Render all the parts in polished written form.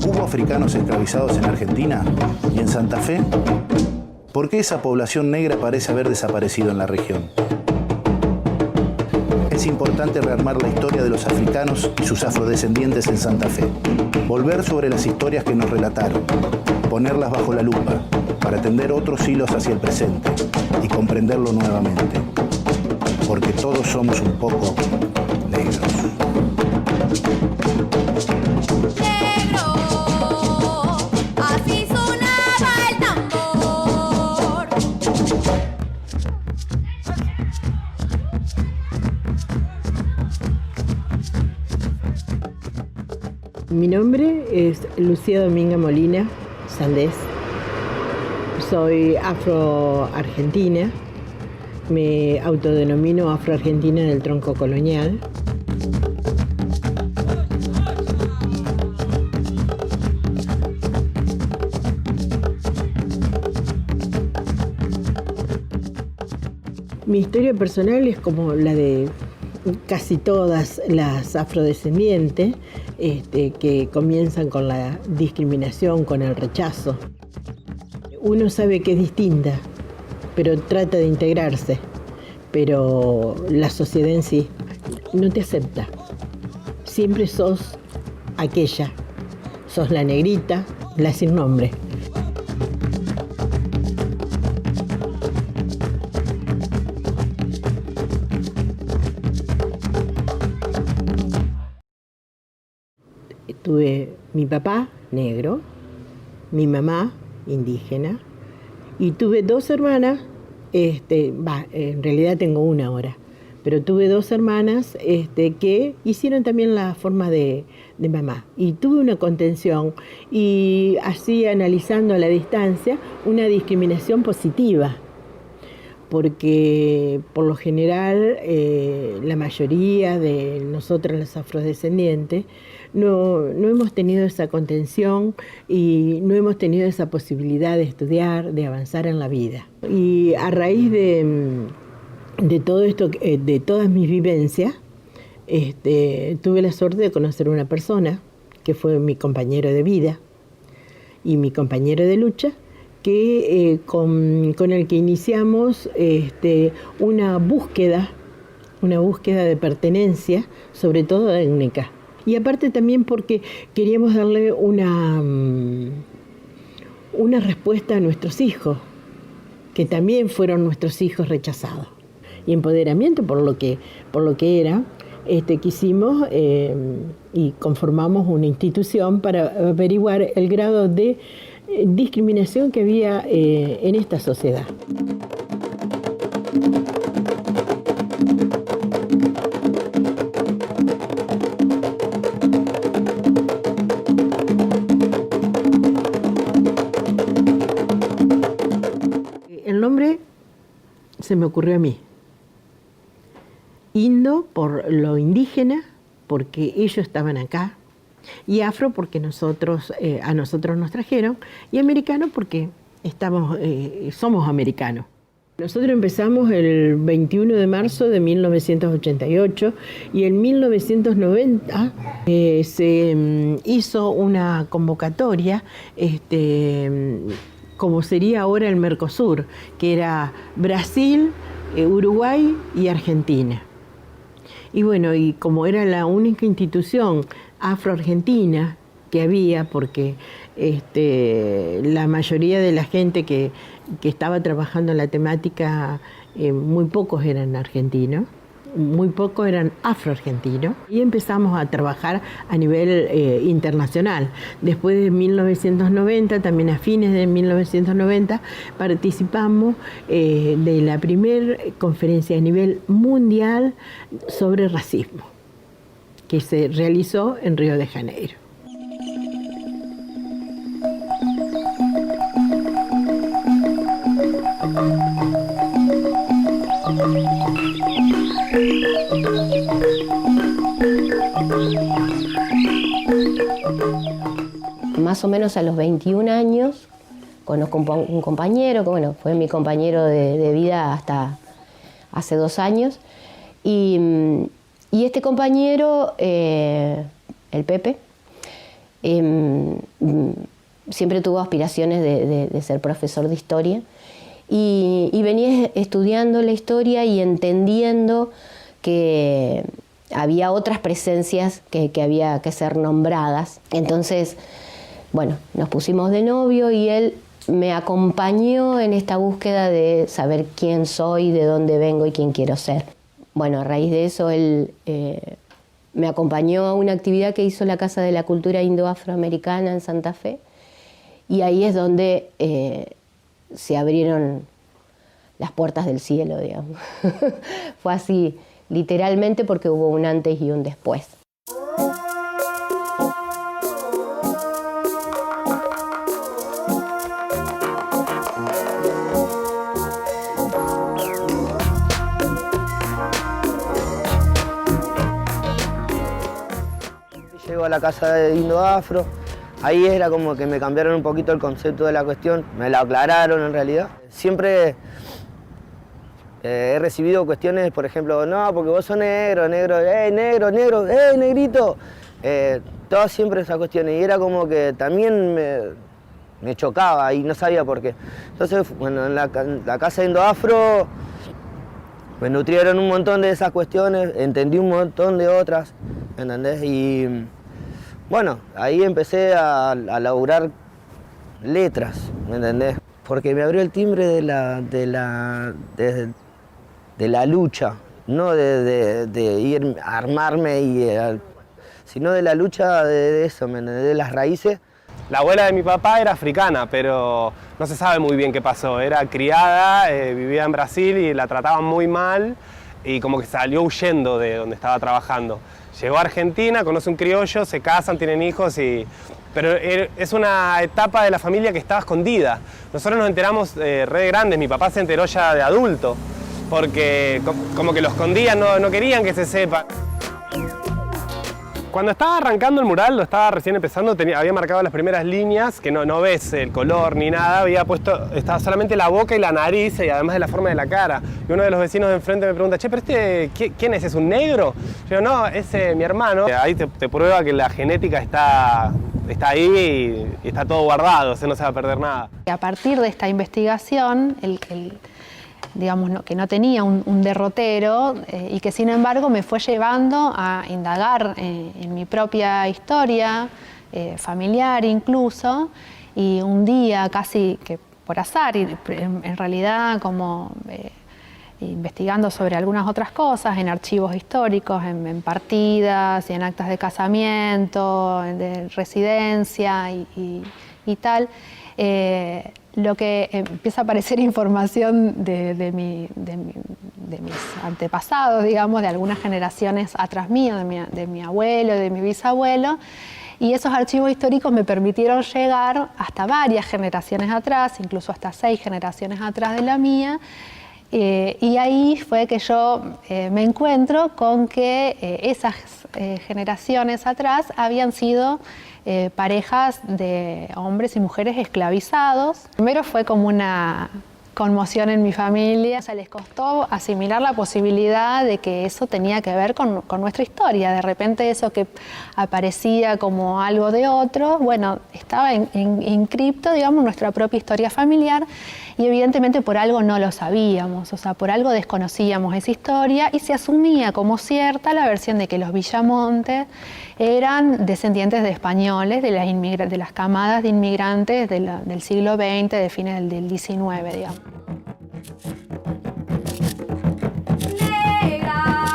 ¿Hubo africanos esclavizados en Argentina y en Santa Fe? ¿Por qué esa población negra parece haber desaparecido en la región? Es importante rearmar la historia de los africanos y sus afrodescendientes en Santa Fe. Volver sobre las historias que nos relataron, ponerlas bajo la lupa para tender otros hilos hacia el presente y comprenderlo nuevamente. Porque todos somos un poco negros. Mi nombre es Lucía Dominga Molina Sandés. Soy afro-argentina. Me autodenomino afro-argentina del tronco colonial. Mi historia personal es como la de casi todas las afrodescendientes, que comienzan con la discriminación, con el rechazo. Uno sabe que es distinta, pero trata de integrarse, pero la sociedad en sí no te acepta. Siempre sos aquella, sos la negrita, la sin nombre. Tuve mi papá negro, mi mamá indígena, y tuve dos hermanas, en realidad tengo una ahora, pero tuve dos hermanas que hicieron también la forma de mamá. Y tuve una contención y así analizando a la distancia una discriminación positiva, porque por lo general la mayoría de nosotros los afrodescendientes no hemos tenido esa contención y no hemos tenido esa posibilidad de estudiar, de avanzar en la vida. Y a raíz de todo esto, de todas mis vivencias, tuve la suerte de conocer a una persona que fue mi compañero de vida y mi compañero de lucha, que con el que iniciamos una búsqueda de pertenencia, sobre todo étnica. Y aparte también porque queríamos darle una respuesta a nuestros hijos, que también fueron nuestros hijos rechazados. Y empoderamiento por lo que era, quisimos y conformamos una institución para averiguar el grado de discriminación que había en esta sociedad. El nombre se me ocurrió a mí. Indo por lo indígena, porque ellos estaban acá, y afro porque a nosotros nos trajeron, y americano porque somos americanos. Nosotros empezamos el 21 de marzo de 1988 y en 1990 se hizo una convocatoria, como sería ahora el Mercosur, que era Brasil, Uruguay y Argentina. Y bueno, y como era la única institución afro-argentina que había, porque la mayoría de la gente que estaba trabajando en la temática, muy pocos eran argentinos, muy poco eran afroargentinos, y empezamos a trabajar a nivel internacional. Después de 1990, también a fines de 1990, participamos de la primera conferencia a nivel mundial sobre racismo, que se realizó en Río de Janeiro. Más o menos a los 21 años conozco un compañero, que bueno, fue mi compañero de vida hasta hace 2 años. Y este compañero, el Pepe, siempre tuvo aspiraciones de ser profesor de historia y venía estudiando la historia y entendiendo que había otras presencias que había que ser nombradas. Entonces, bueno, nos pusimos de novio y él me acompañó en esta búsqueda de saber quién soy, de dónde vengo y quién quiero ser. Bueno, a raíz de eso él me acompañó a una actividad que hizo la Casa de la Cultura Indo-Afroamericana en Santa Fe, y ahí es donde se abrieron las puertas del cielo, digamos. Fue así, literalmente, porque hubo un antes y un después. Llego a la Casa de Indo-Afro, ahí era como que me cambiaron un poquito el concepto de la cuestión, me la aclararon en realidad. Siempre he recibido cuestiones, por ejemplo, no, porque vos sos negro, negro, negro, negro, negrito. Todas siempre esas cuestiones, y era como que también me chocaba y no sabía por qué. Entonces, bueno, en la Casa de Indo-Afro me nutrieron un montón de esas cuestiones, entendí un montón de otras, ¿entendés? Y bueno, ahí empecé a laburar letras, ¿me entendés? Porque me abrió el timbre de la lucha, no de ir a armarme, sino de la lucha de eso, ¿me entendés? De las raíces. La abuela de mi papá era africana, pero no se sabe muy bien qué pasó. Era criada, vivía en Brasil y la trataban muy mal y como que salió huyendo de donde estaba trabajando. Llegó a Argentina, conoce un criollo, se casan, tienen hijos, pero es una etapa de la familia que estaba escondida. Nosotros nos enteramos re grandes, mi papá se enteró ya de adulto, porque como que lo escondían, no querían que se sepa. Cuando estaba arrancando el mural, lo estaba recién empezando, había marcado las primeras líneas, que no ves el color ni nada, estaba solamente la boca y la nariz, y además de la forma de la cara. Y uno de los vecinos de enfrente me pregunta, che, pero ¿quién es? ¿Es un negro? Yo, no, es mi hermano. Ahí te prueba que la genética está ahí y está todo guardado, no se va a perder nada. A partir de esta investigación, digamos, que no tenía un derrotero y que sin embargo me fue llevando a indagar en mi propia historia, familiar incluso, y un día casi que por azar, y en realidad como investigando sobre algunas otras cosas, en archivos históricos, en partidas y en actas de casamiento, de residencia y tal, lo que empieza a aparecer información de mis antepasados, digamos, de algunas generaciones atrás mío, de mi abuelo, de mi bisabuelo, y esos archivos históricos me permitieron llegar hasta varias generaciones atrás, incluso hasta 6 generaciones atrás de la mía, y ahí fue que yo me encuentro con que esas generaciones atrás habían sido parejas de hombres y mujeres esclavizados. Primero fue como una conmoción en mi familia, se les costó asimilar la posibilidad de que eso tenía que ver con nuestra historia. De repente eso que aparecía como algo de otro, bueno, estaba inscripto, digamos, en nuestra propia historia familiar, y evidentemente por algo no lo sabíamos, o sea, por algo desconocíamos esa historia y se asumía como cierta la versión de que los Villamontes eran descendientes de españoles, de las camadas de inmigrantes del siglo XX, de fines del XIX, digamos. Negra.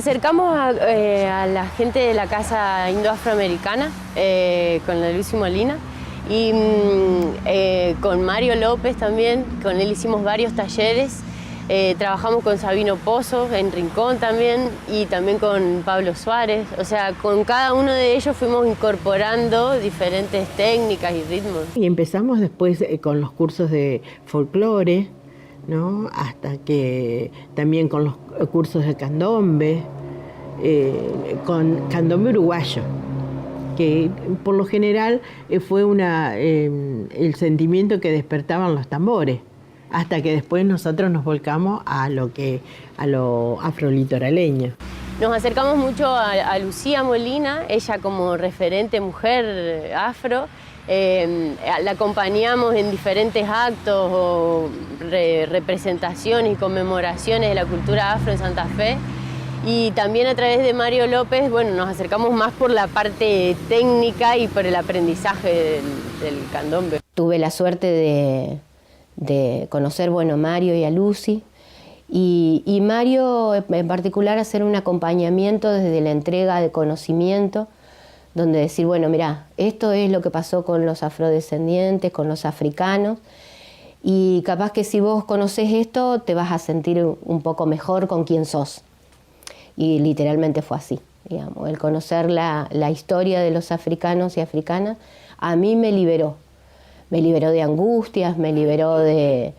acercamos a la gente de la Casa Indo-Afroamericana con la Lucy Molina y con Mario López también, con él hicimos varios talleres. Trabajamos con Sabino Pozo en Rincón también y también con Pablo Suárez. O sea, con cada uno de ellos fuimos incorporando diferentes técnicas y ritmos. Y empezamos después con los cursos de folclore, ¿no? Hasta que también con los cursos de candombe, con candombe uruguayo, que por lo general fue el sentimiento que despertaban los tambores. Hasta que después nosotros nos volcamos a lo afrolitoraleño. Nos acercamos mucho a Lucía Molina, ella como referente mujer afro. La acompañamos en diferentes actos o representaciones y conmemoraciones de la cultura afro en Santa Fe. Y también a través de Mario López, bueno, nos acercamos más por la parte técnica y por el aprendizaje del candombe. Tuve la suerte de conocer, bueno, a Mario y a Lucy, y Mario en particular hacer un acompañamiento desde la entrega de conocimiento, donde decir, bueno, mirá, esto es lo que pasó con los afrodescendientes, con los africanos, y capaz que si vos conocés esto te vas a sentir un poco mejor con quién sos. Y literalmente fue así, digamos, el conocer la historia de los africanos y africanas a mí me liberó. Me liberó de angustias, me liberó de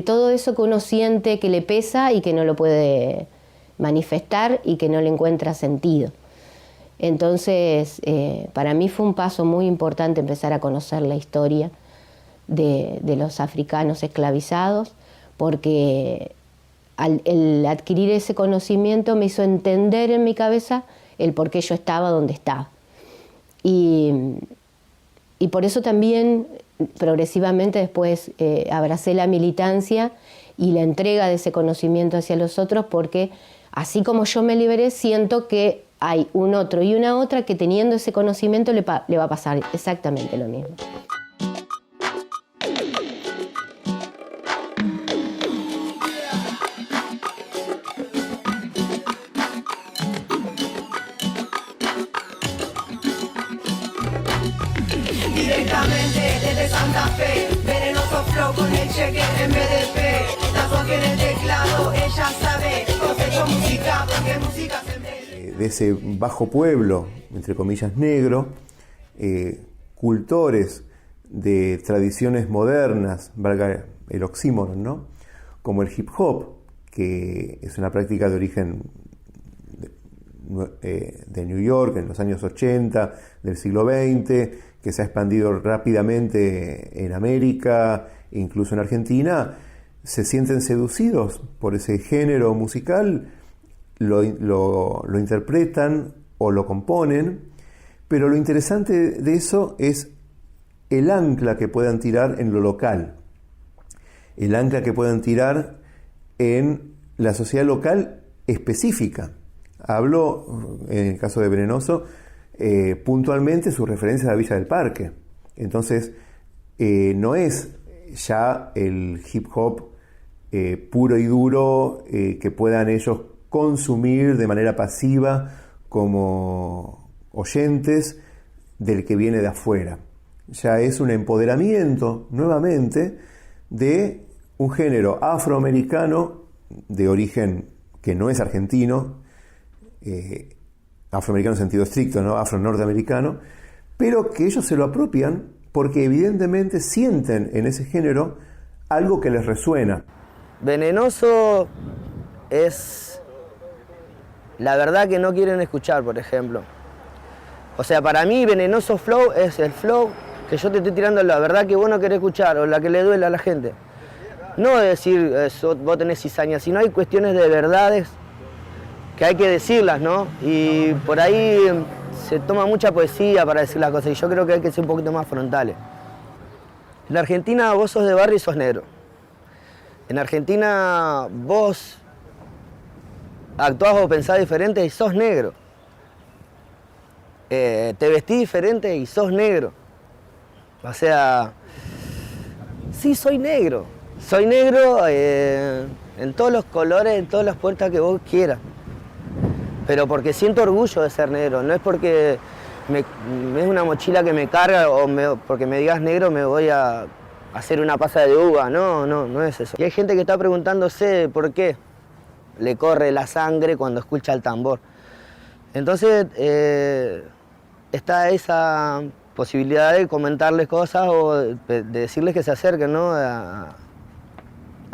todo eso que uno siente que le pesa y que no lo puede manifestar y que no le encuentra sentido. Entonces, para mí fue un paso muy importante empezar a conocer la historia de los africanos esclavizados, porque el adquirir ese conocimiento me hizo entender en mi cabeza el por qué yo estaba donde estaba. Y por eso también progresivamente después abracé la militancia y la entrega de ese conocimiento hacia los otros, porque así como yo me liberé, siento que hay un otro y una otra que teniendo ese conocimiento le va a pasar exactamente lo mismo. Directamente desde Santa Fe, venenoso flow con el cheque en BDP. Tatuaje en el teclado, ella sabe, cosecho música, porque música se me... De ese bajo pueblo, entre comillas negro, cultores de tradiciones modernas, valga el oxímoron, ¿no? Como el hip hop, que es una práctica de origen de New York en los años 80 del siglo XX, que se ha expandido rápidamente en América, incluso en Argentina, se sienten seducidos por ese género musical, lo interpretan o lo componen, pero lo interesante de eso es el ancla que puedan tirar en lo local, el ancla que puedan tirar en la sociedad local específica. Hablo, en el caso de Venenoso, puntualmente su referencia a la Villa del Parque. Entonces, no es ya el hip hop puro y duro que puedan ellos consumir de manera pasiva como oyentes del que viene de afuera. Ya es un empoderamiento nuevamente de un género afroamericano de origen que no es argentino, afroamericano en sentido estricto, ¿no? Afro-norteamericano, pero que ellos se lo apropian porque evidentemente sienten en ese género algo que les resuena. Venenoso es la verdad que no quieren escuchar, por ejemplo. O sea, para mí Venenoso Flow es el flow que yo te estoy tirando la verdad que vos no querés escuchar o la que le duele a la gente. No decir vos tenés cizaña, sino hay cuestiones de verdades que hay que decirlas, ¿no? Y por ahí se toma mucha poesía para decir las cosas y yo creo que hay que ser un poquito más frontales. En Argentina vos sos de barrio y sos negro. En Argentina vos actuás o pensás diferente y sos negro. Te vestís diferente y sos negro. O sea, sí, soy negro. Soy negro, en todos los colores, en todas las puertas que vos quieras. Pero porque siento orgullo de ser negro, no es porque es una mochila que me carga o porque me digas negro me voy a hacer una pasa de uva, no es eso. Y hay gente que está preguntándose por qué le corre la sangre cuando escucha el tambor. Entonces está esa posibilidad de comentarles cosas o de decirles que se acerquen, ¿no? A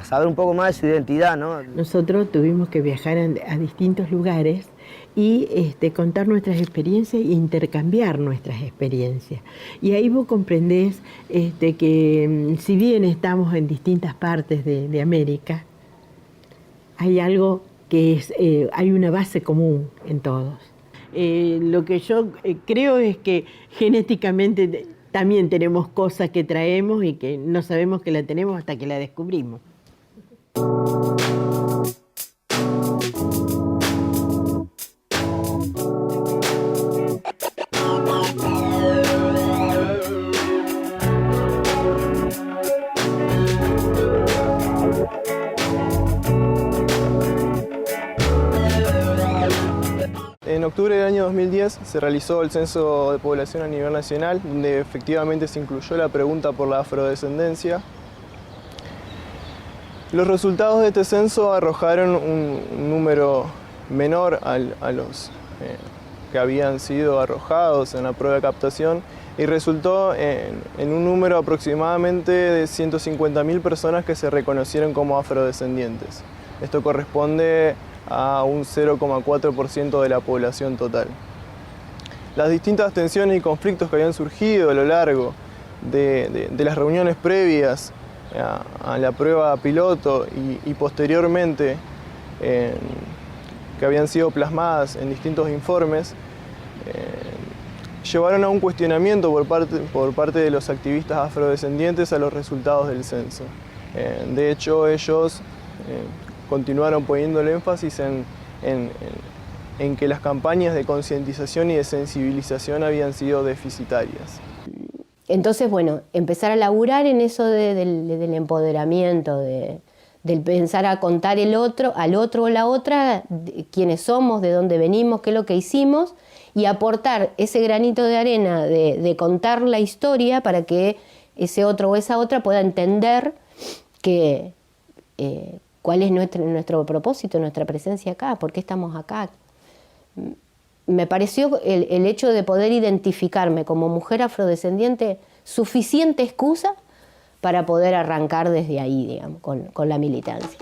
saber un poco más de su identidad, ¿no? Nosotros tuvimos que viajar a distintos lugares y contar nuestras experiencias e intercambiar nuestras experiencias. Y ahí vos comprendés que si bien estamos en distintas partes de América, hay algo que es, hay una base común en todos. Lo que yo creo es que genéticamente también tenemos cosas que traemos y que no sabemos que la tenemos hasta que la descubrimos. En octubre del año 2010 se realizó el censo de población a nivel nacional, donde efectivamente se incluyó la pregunta por la afrodescendencia. Los resultados de este censo arrojaron un número menor a los que habían sido arrojados en la prueba de captación y resultó en un número aproximadamente de 150.000 personas que se reconocieron como afrodescendientes. Esto corresponde a un 0,4% de la población total. Las distintas tensiones y conflictos que habían surgido a lo largo de las reuniones previas a la prueba piloto y posteriormente que habían sido plasmadas en distintos informes, llevaron a un cuestionamiento por parte de los activistas afrodescendientes a los resultados del censo. De hecho, ellos continuaron poniendo el énfasis en que las campañas de concientización y de sensibilización habían sido deficitarias. Entonces, bueno, empezar a laburar en eso del empoderamiento, del pensar a contar al otro o la otra, quiénes somos, de dónde venimos, qué es lo que hicimos, y aportar ese granito de arena de contar la historia para que ese otro o esa otra pueda entender que cuál es nuestro propósito, nuestra presencia acá, por qué estamos acá. Me pareció el hecho de poder identificarme como mujer afrodescendiente suficiente excusa para poder arrancar desde ahí, digamos, con la militancia.